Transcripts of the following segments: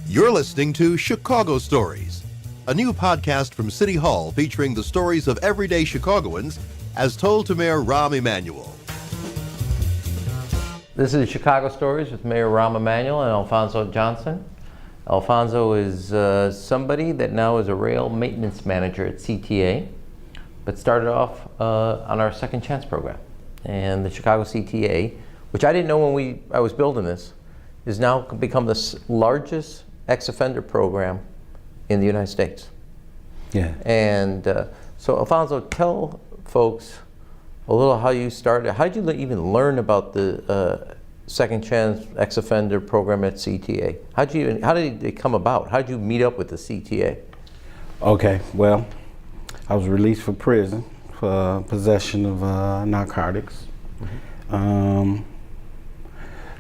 You're listening to Chicago Stories, a new podcast from City Hall featuring the stories of everyday Chicagoans as told to Mayor Rahm Emanuel. This is Chicago Stories with Mayor Rahm Emanuel and Alphonso Johnson. Alphonso is somebody that now is a rail maintenance manager at CTA, but started off on our Second Chance Program. And the Chicago CTA, which I didn't know when I was building this, is now become the largest ex-offender program in the United States. Yeah. And so Alphonso, tell folks a little how you started. How did you even learn about the Second Chance ex-offender program at CTA? How did it come about? How did you meet up with the CTA? Okay, well, I was released from prison for possession of narcotics. Mm-hmm.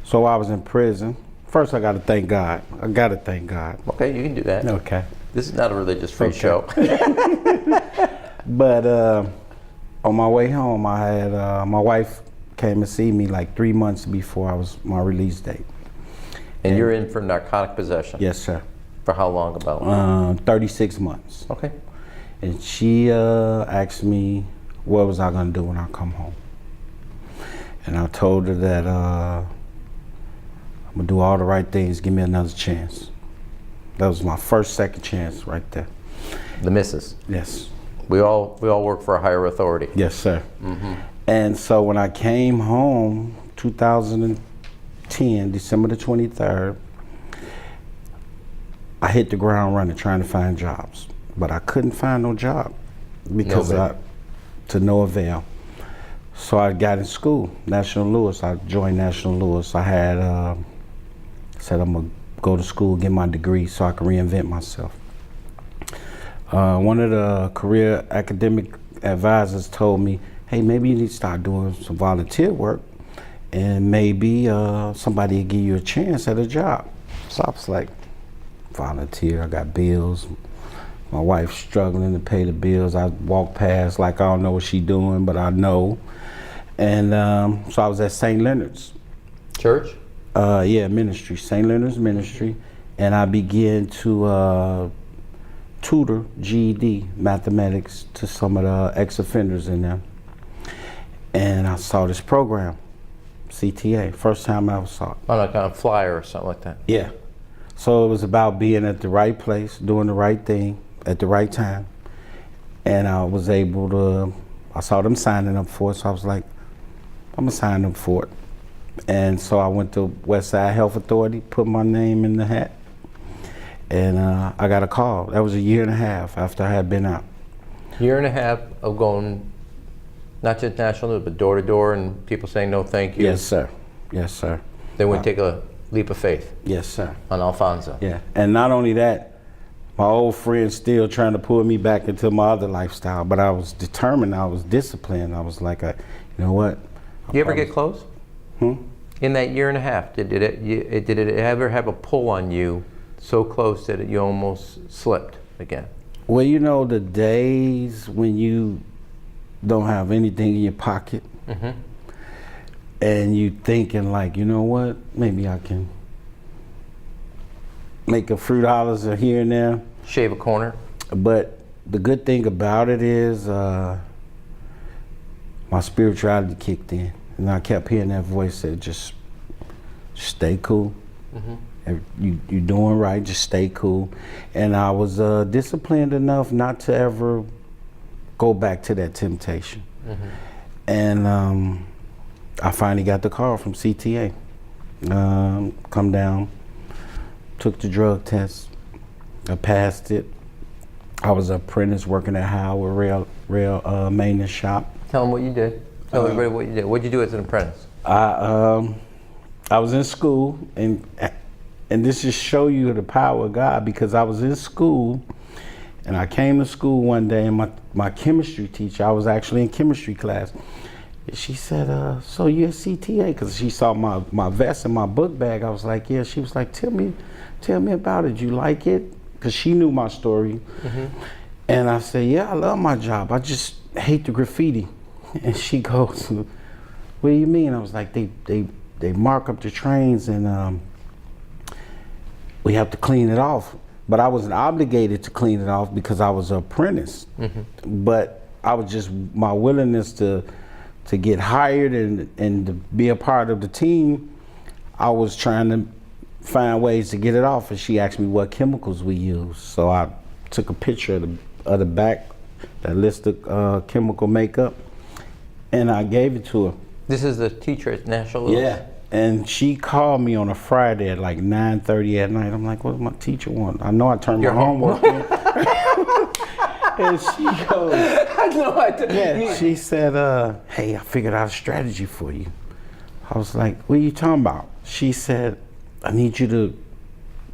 So I was in prison. First, I got to thank God. Okay, you can do that. Okay. This is not a religious free show. But on my way home, I had my wife came to see me like 3 months before my release date. And you're in for narcotic possession? Yes, sir. For how long about? 36 months. Okay. And she asked me what was I going to do when I come home. And I told her that I'm going to do all the right things, give me another chance. That was my second chance right there. The missus? Yes. We all work for a higher authority. Yes, sir. Mm-hmm. And so when I came home, 2010, December the 23rd, I hit the ground running trying to find jobs. But I couldn't find no job because to no avail. So I got in school, National Lewis. I joined National Lewis. I had said I'm gonna go to school, get my degree so I can reinvent myself. One of the career academic advisors told me, hey, maybe you need to start doing some volunteer work and maybe somebody will give you a chance at a job. So I was like, volunteer, I got bills. My wife's struggling to pay the bills. I walk past like I don't know what she's doing, but I know. And so I was at St. Leonard's. Church? Yeah, ministry, St. Leonard's Ministry. And I began to tutor GED mathematics to some of the ex-offenders in there. And I saw this program, CTA, first time I ever saw it. On a kind of flyer or something like that? Yeah. So it was about being at the right place, doing the right thing at the right time. And I was able to, I saw them signing up for it, so I was like, I'm gonna sign up for it. And so I went to Westside Health Authority, put my name in the hat, and I got a call. That was a year and a half after I had been out. Year and a half of going, not just national, but door to door, and people saying no thank you? Yes, sir. Yes, sir. They would take a leap of faith? Yes, sir. On Alphonso? Yeah, and not only that, my old friends still trying to pull me back into my other lifestyle, but I was determined, I was disciplined. I was like, you know what? You ever get close? In that year and a half, did it ever have a pull on you so close that you almost slipped again? Well, you know, the days when you don't have anything in your pocket, mm-hmm. and you thinking like, you know what, maybe I can make a few dollars here and there. Shave a corner. But the good thing about it is my spirituality kicked in. And I kept hearing that voice that just stay cool. Mm-hmm. You're doing right, just stay cool. And I was disciplined enough not to ever go back to that temptation. Mm-hmm. And I finally got the call from CTA. Come down, took the drug test, I passed it. I was an apprentice working at Howard Rail maintenance shop. Tell them what you did. Tell everybody what you did. What did you do as an apprentice? I was in school, and this just show you the power of God, because I was in school, and I came to school one day, and my chemistry teacher, I was actually in chemistry class, and she said, so you're at CTA? Because she saw my vest and my book bag. I was like, yeah. She was like, tell me about it. You like it? Because she knew my story. Mm-hmm. And I said, yeah, I love my job. I just hate the graffiti. And she goes, what do you mean? I was like, they mark up the trains, and we have to clean it off. But I wasn't obligated to clean it off because I was an apprentice. But I was just, my willingness to get hired and to be a part of the team, I was trying to find ways to get it off. And she asked me what chemicals we use. So I took a picture of the back that listed chemical makeup, and I gave it to her. This is the teacher at National Louis? Yeah. And she called me on a Friday at like 9:30 at night. I'm like, what does my teacher want? I know I turned my homework in. And she goes, I know I did. yeah, she said, hey, I figured out a strategy for you. I was like, what are you talking about? She said, I need you to,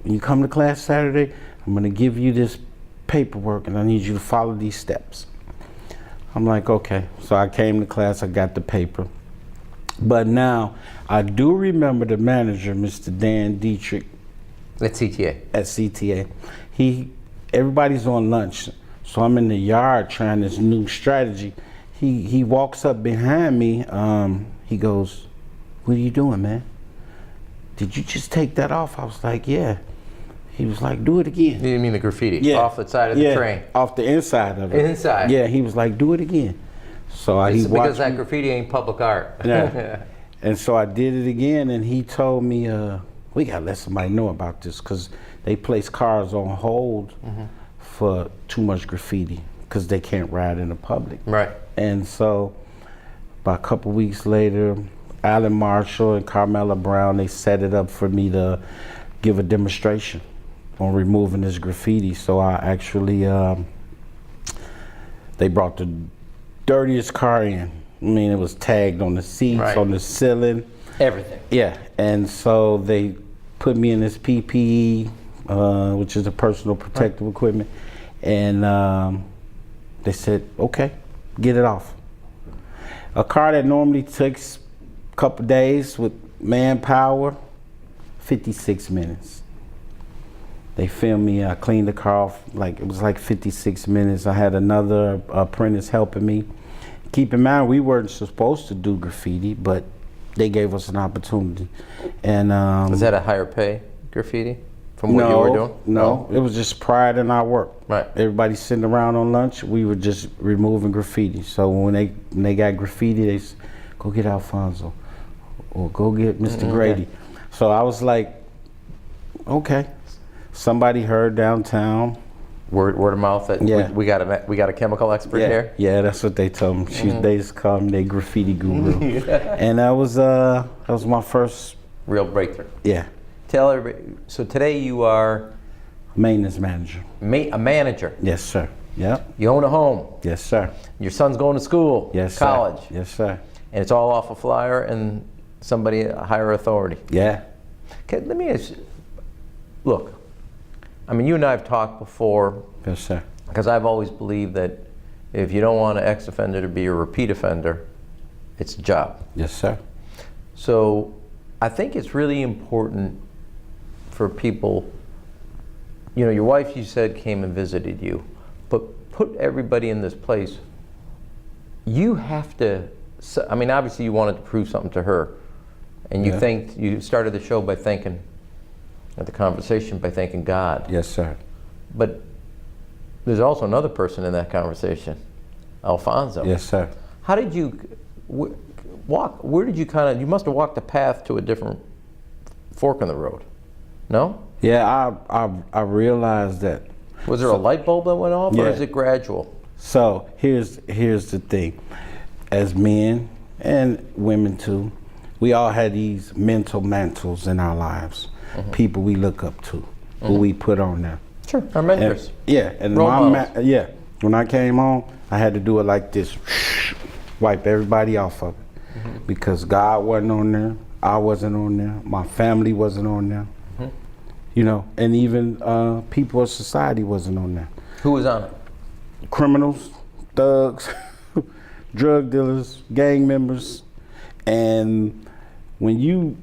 when you come to class Saturday, I'm gonna give you this paperwork and I need you to follow these steps. I'm like, okay. So I came to class, I got the paper. But now, I do remember the manager, Mr. Dan Dietrich. At CTA? At CTA. Everybody's on lunch, so I'm in the yard trying this new strategy. He walks up behind me, he goes, what are you doing, man? Did you just take that off? I was like, yeah. He was like, do it again. You mean the graffiti? Yeah. Off the side of the train? Off the inside of it. Inside? Yeah, he was like, do it again. So he watched because that me. graffiti ain't public art. Yeah. And so I did it again, and he told me, we gotta let somebody know about this, because they place cars on hold for too much graffiti, because they can't ride in the public. Right. And so about a couple weeks later, Alan Marshall and Carmela Brown, they set it up for me to give a demonstration on removing this graffiti. So I actually, they brought the dirtiest car in. I mean, it was tagged on the seats, on the ceiling. Everything. Yeah, and so they put me in this PPE, which is a personal protective equipment, and they said, okay, get it off. A car that normally takes a couple days with manpower, 56 minutes. They filmed me, I cleaned the car off, it was like 56 minutes. I had another apprentice helping me. Keep in mind, we weren't supposed to do graffiti, but they gave us an opportunity. And was that a higher pay graffiti from what you were doing? No, it was just pride in our work. Right. Everybody sitting around on lunch, we were just removing graffiti. So when they got graffiti, they said, go get Alphonso, or go get Mr. Grady. So I was like, okay. Somebody heard downtown. Word of mouth that we got a chemical expert here. Yeah, that's what they told me. They just called me their graffiti guru. And that was my first real breakthrough. Yeah. Tell everybody. So today you are maintenance manager. A manager. Yes, sir. Yep. You own a home. Yes, sir. Your son's going to school. Yes, college. Sir. Yes, sir. And it's all off a flyer and somebody, a higher authority. Yeah. Okay, let me ask you. Look. I mean, you and I have talked before. Yes, sir. Because I've always believed that if you don't want an ex-offender to be a repeat offender, it's a job. Yes, sir. So I think it's really important for people, you know, your wife, you said, came and visited you, but put everybody in this place. You have to, I mean, obviously you wanted to prove something to her, and you started the show by thanking, at the conversation by thanking God. Yes, sir. But there's also another person in that conversation, Alphonso. Yes, sir. How did you walk? Where did you you must have walked a path to a different fork in the road, no? Yeah, I realized that. Was there a light bulb that went off, or is it gradual? So here's the thing. As men and women too, we all had these mental mantles in our lives. People we look up to, who we put on there. Sure, our mentors. And when I came home, I had to do it like this, wipe everybody off of it, because God wasn't on there, I wasn't on there, my family wasn't on there, you know, and even people of society wasn't on there. Who was on it? Criminals, thugs, drug dealers, gang members, and when you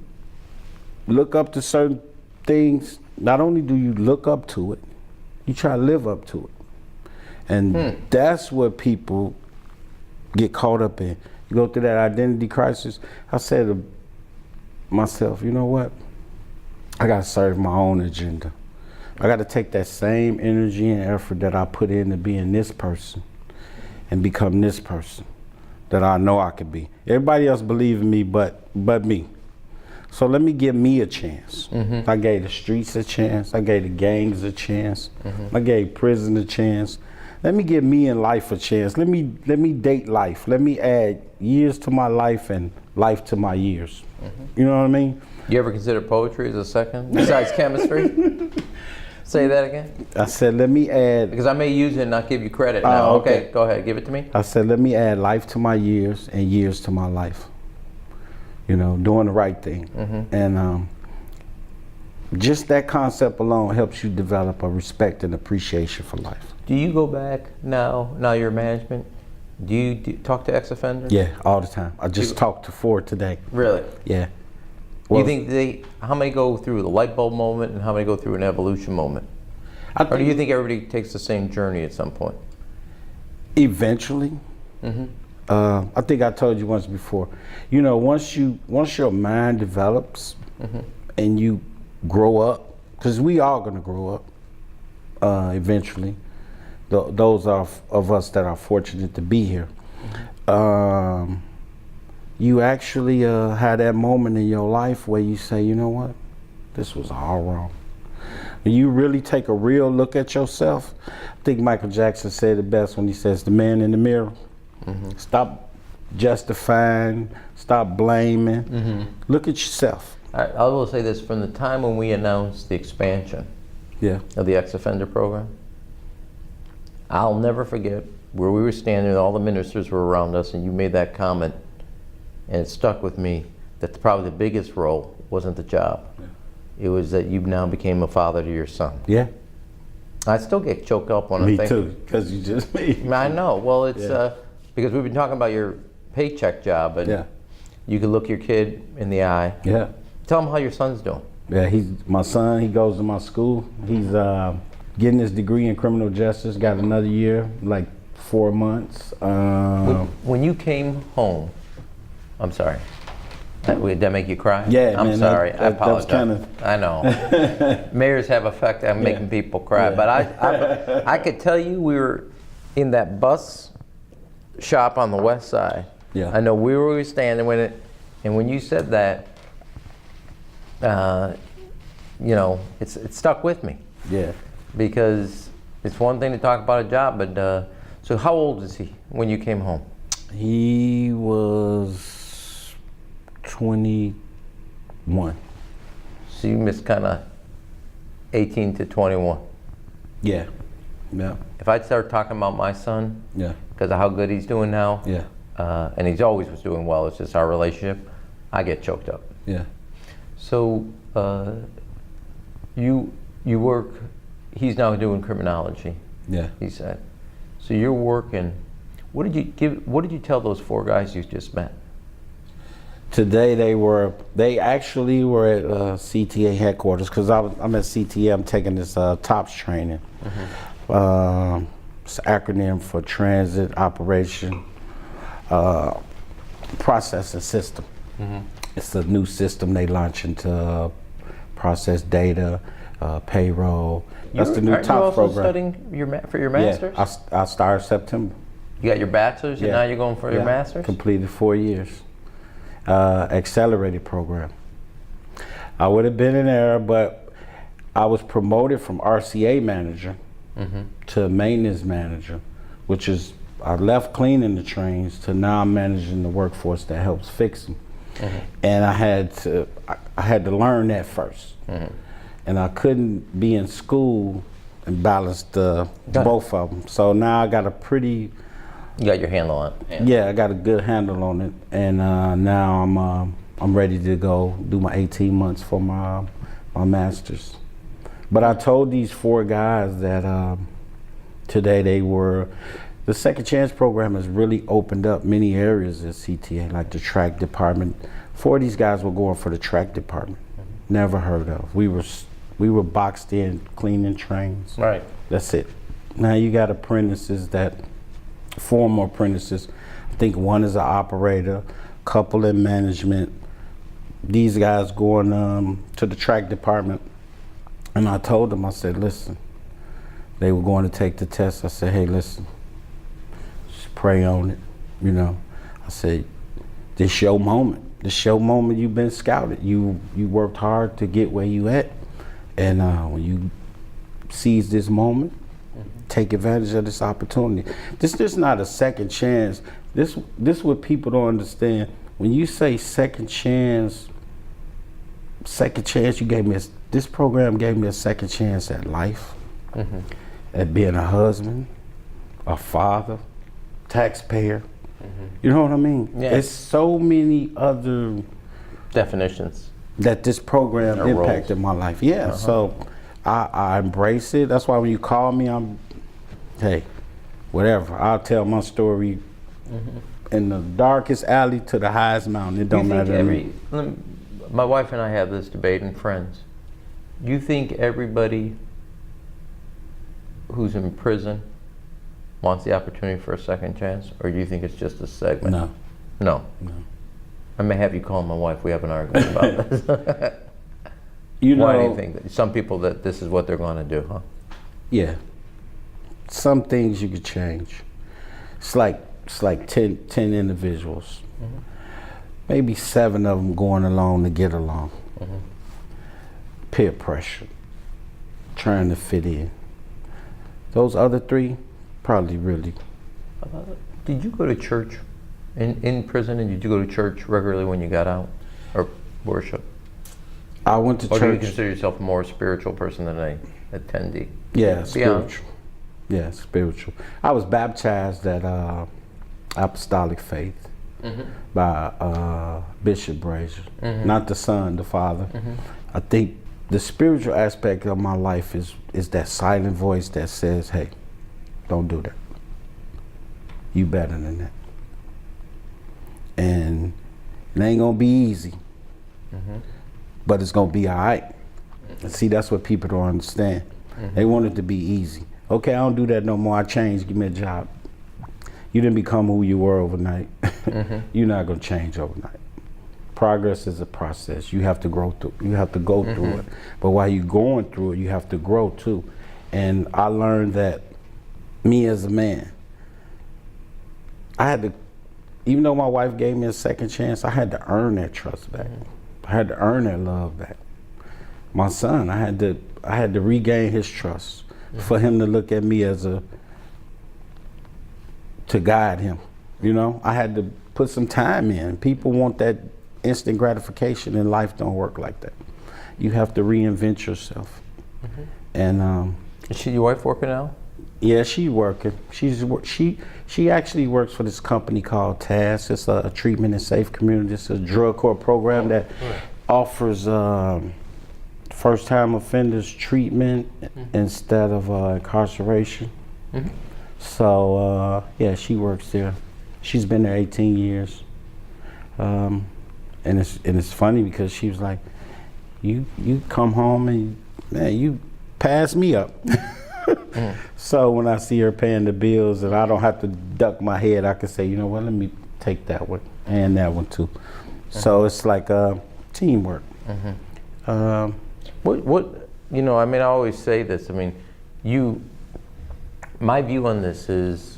look up to certain things, not only do you look up to it, you try to live up to it. And that's what people get caught up in. You go through that identity crisis. I said to myself, you know what? I gotta serve my own agenda. I got to take that same energy and effort that I put into being this person and become this person that I know I could be. Everybody else believe in me but me. So let me give me a chance. I gave the streets a chance. I gave the gangs a chance. I gave prison a chance. Let me give me in life a chance. Let me date life. Let me add years to my life and life to my years. You know what I mean? You ever consider poetry as a second, besides chemistry? Say that again? I said, let me add. Because I may use it and not give you credit now. Okay, go ahead, give it to me. I said, let me add life to my years and years to my life. You know, doing the right thing. And just that concept alone helps you develop a respect and appreciation for life. Do you go back now you're management? Do you talk to ex-offenders? Yeah, all the time. I just talked to 4 today. Really? Yeah. Well, you think how many go through the light bulb moment and how many go through an evolution moment? Or do you think everybody takes the same journey at some point? Eventually. I think I told you once before. You know, once your mind develops and you grow up, because we all gonna grow up eventually. Those of us that are fortunate to be here. You actually had that moment in your life where you say, you know what, this was all wrong. When you really take a real look at yourself, I think Michael Jackson said it best when he says, the man in the mirror. Stop justifying, stop blaming, look at yourself. I will say this, from the time when we announced the expansion of the ex-offender program, I'll never forget where we were standing, all the ministers were around us, and you made that comment, and it stuck with me, that probably the biggest role wasn't the job. It was that you now became a father to your son. Yeah. I still get choked up when I think. Me too, because you just me. I know. Well, it's because we've been talking about your paycheck job, and you could look your kid in the eye. Yeah. Tell him how your son's doing. Yeah, he's my son. He goes to my school. He's getting his degree in criminal justice. Got another year, like 4 months. When you came home, I'm sorry. Did that make you cry? Yeah, I'm man, sorry. I apologize. That was I know. Mayors have effect on making people cry, but I could tell you we were in that bus shop on the west side. Yeah. I know we were standing with it, and when you said that, you know, it stuck with me. Yeah. Because it's one thing to talk about a job, but so how old is he when you came home? He was 21. So you missed kind of 18 to 21. Yeah. Yeah. If I start talking about my son, because of how good he's doing now, and he's always was doing well, it's just our relationship, I get choked up. Yeah. So you work, he's now doing criminology. Yeah. He said. So you're working, what did you tell those 4 guys you just met? Today they actually were at CTA headquarters, because I'm at CTA, I'm taking this TOPS training. It's an acronym for Transit Operation Processing System. It's a new system they launching to process data, payroll. That's the new TOPS program. You're also studying for your master's? Yeah, I started September. You got your bachelor's and now you're going for your master's? Completed 4 years. Accelerated program. I would have been in there, but I was promoted from RCA manager to maintenance manager, which is, I left cleaning the trains to now I'm managing the workforce that helps fix them. And I had to learn that first. And I couldn't be in school and balance both of them. So now I got a pretty... You got your handle on it. Yeah, I got a good handle on it. And now I'm ready to go do my 18 months for my master's. But I told these 4 guys that today the Second Chance Program has really opened up many areas at CTA, like the track department. 4 of these guys were going for the track department. Never heard of. We were boxed in cleaning trains. Right. That's it. Now you got apprentices former apprentices. I think 1 is an operator, couple in management. These guys going to the track department. And I told them, I said, listen, they were going to take the test. I said, hey, listen, just pray on it, you know. I said, this your moment. This your moment. You've been scouted. You worked hard to get where you at. And when you seize this moment, take advantage of this opportunity. This is not a second chance. This what people don't understand. When you say second chance, you gave me this program gave me a second chance at life, at being a husband, a father, taxpayer. You know what I mean? Yeah. There's so many other definitions that this program impacted my life. Yeah, so I embrace it. That's why when you call me, hey, whatever. I'll tell my story in the darkest alley to the highest mountain. It don't matter to me. My wife and I have this debate in Friends. You think everybody who's in prison wants the opportunity for a second chance, or do you think it's just a segment? No. No. I may have you call my wife. We have an argument about this. Why do you think that? Some people that this is what they're going to do, huh? Yeah. Some things you could change. It's like 10 individuals. Maybe 7 of them going along to get along. Peer pressure, trying to fit in. Those other 3, probably really. Did you go to church in prison, and did you go to church regularly when you got out, or worship? I went to Or church. do you consider yourself a more spiritual person than an attendee? Yeah, spiritual. Yeah, spiritual. I was baptized at Apostolic Faith by Bishop Brazier, not the son, the father. I think the spiritual aspect of my life is that silent voice that says, hey, don't do that. You better than that. And it ain't gonna be easy, but it's gonna be all right. And see, that's what people don't understand. They want it to be easy. Okay, I don't do that no more. I changed. Give me a job. You didn't become who you were overnight. You're not gonna change overnight. Progress is a process. You have to grow through. You have to go through it. But while you're going through it, you have to grow too. And I learned that me as a man, I had to, even though my wife gave me a second chance, I had to earn that trust back. I had to earn that love back. My son, I had to regain his trust for him to look at me as to guide him. You know, I had to put some time in. People want that instant gratification, and life don't work like that. You have to reinvent yourself. And is your wife working now? yeah, she's working. She actually works for this company called TAS. It's a treatment and safe community. It's a drug court program that offers first-time offenders treatment instead of incarceration. So yeah, she works there. She's been there 18 years. And it's funny because she was like, you come home and man, you pass me up. So when I see her paying the bills and I don't have to duck my head, I can say, you know what, let me take that one and that one too. So it's like teamwork. What you know, I mean, I always say this, I mean, my view on this is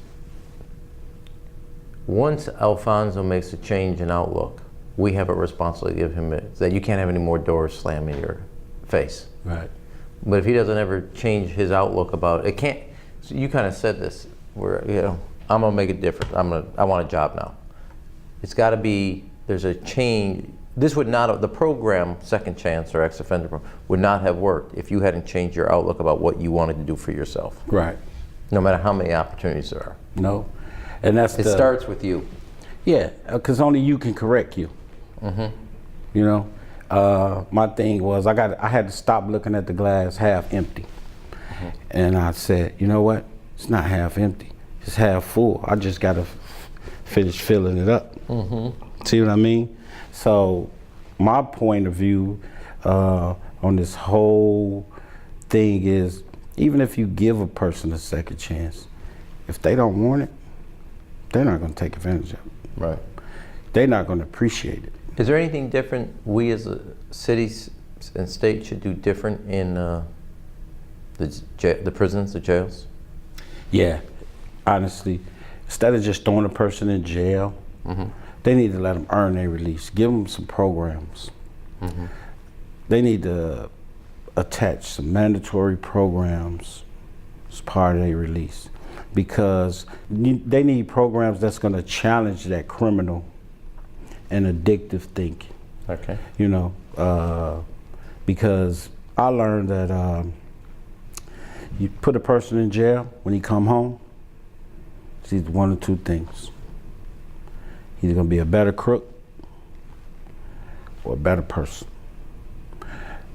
once Alphonso makes a change in outlook, we have a responsibility to give him that you can't have any more doors slam in your face. Right. But if he doesn't ever change his outlook about it, can't. So you kind of said this, where I'm gonna make it different. I want a job now. It's got to be. There's a change. This would not. The program, Second Chance or ex-offender program, would not have worked if you hadn't changed your outlook about what you wanted to do for yourself. Right. No matter how many opportunities there are. No. And that's it starts with you. Yeah, because only you can correct you. You know, my thing was I had to stop looking at the glass half empty, and I said, you know what? It's not half empty. It's half full. I just got to finish filling it up. See what I mean? So my point of view on this whole thing is, even if you give a person a second chance, if they don't want it, they're not going to take advantage of it. Right. They're not going to appreciate it. Is there anything different we as a cities and state should do different in The prisons, the jails? Yeah, honestly, instead of just throwing a person in jail, they need to let them earn their release. Give them some programs. They need to attach some mandatory programs as part of their release, because they need programs that's going to challenge that criminal and addictive thinking. Okay. You know, because I learned that you put a person in jail, when he come home, it's either one or two things. He's gonna be a better crook or a better person.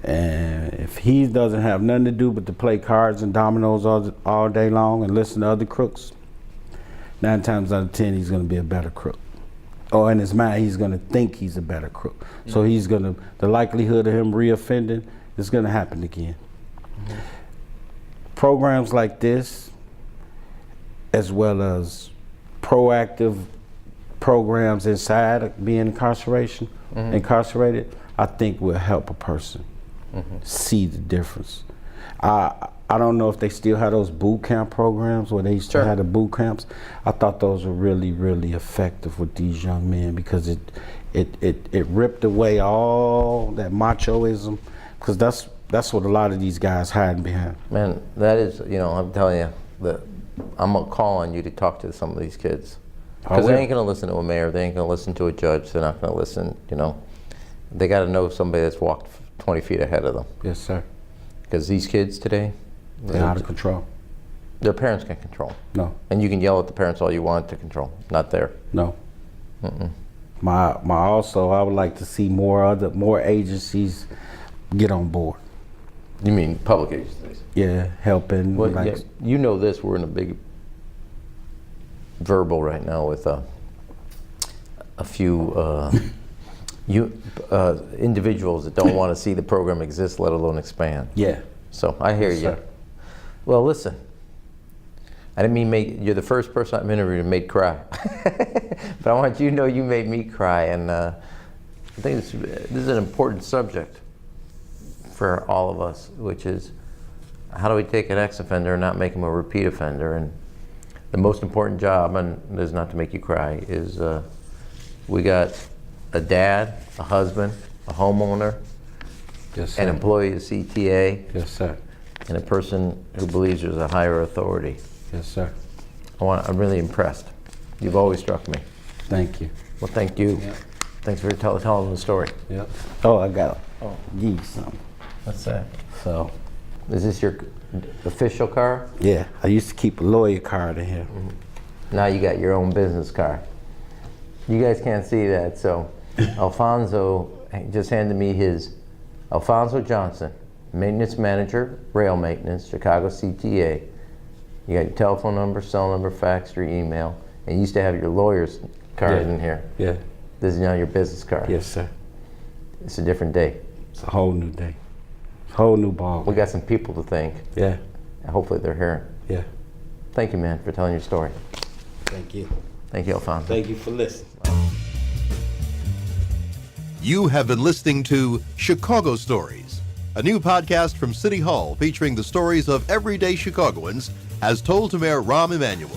And if he doesn't have nothing to do but to play cards and dominoes all day long and listen to other crooks, 9 times out of 10 he's gonna be a better crook. Or in his mind he's gonna think he's a better crook. So the likelihood of him reoffending is gonna happen again. Programs like this, as well as proactive programs inside being incarcerated, I think will help a person see the difference. I don't know if they still have those boot camp programs where they used to have the boot camps. I thought those were really, really effective with these young men, because it ripped away all that machoism, because that's what a lot of these guys hiding behind. Man, that is, you know, I'm telling you, I'm gonna call on you to talk to some of these kids. Because they ain't gonna listen to a mayor, they ain't gonna listen to a judge, they're not gonna listen, you know. They gotta know somebody that's walked 20 feet ahead of them. Yes, sir. Because these kids today, they're out of control. Their parents can't control. No. And you can yell at the parents all you want to control, not there. No. Also, I would like to see more agencies get on board. You mean public agencies? Yeah, helping. Well, yeah, you know this, we're in a big verbal right now with a few individuals that don't want to see the program exist, let alone expand. Yeah. So I hear you. Sir. Well, listen, I didn't mean you're the first person I've interviewed who made cry. But I want you to know you made me cry, and I think this is an important subject for all of us, which is how do we take an ex-offender and not make him a repeat offender? And the most important job, and this is not to make you cry, is we got a dad, a husband, a homeowner, yes, sir. an employee of CTA, yes, sir. and a person who believes there's a higher authority. Yes, sir. I'm really impressed. You've always struck me. Thank you. Well, thank you. Yep. Thanks for telling the story. Yep. Oh, I got you something. What's that? So, Is this your official car? yeah, I used to keep a lawyer card in here. Now you got your own business car. You guys can't see that, so Alphonso just handed me his Alphonso Johnson, maintenance manager, rail maintenance, Chicago CTA. You got your telephone number, cell number, fax, your email, and you used to have your lawyer's card in here. Yeah. This is now your business card. Yes, sir. It's a different day. It's a whole new day. Whole new ball. We got some people to thank. Yeah. And hopefully they're here. Yeah. Thank you, man, for telling your story. Thank you. Thank you, Alphonso. Thank you for listening. You have been listening to Chicago Stories, a new podcast from City Hall featuring the stories of everyday Chicagoans as told to Mayor Rahm Emanuel.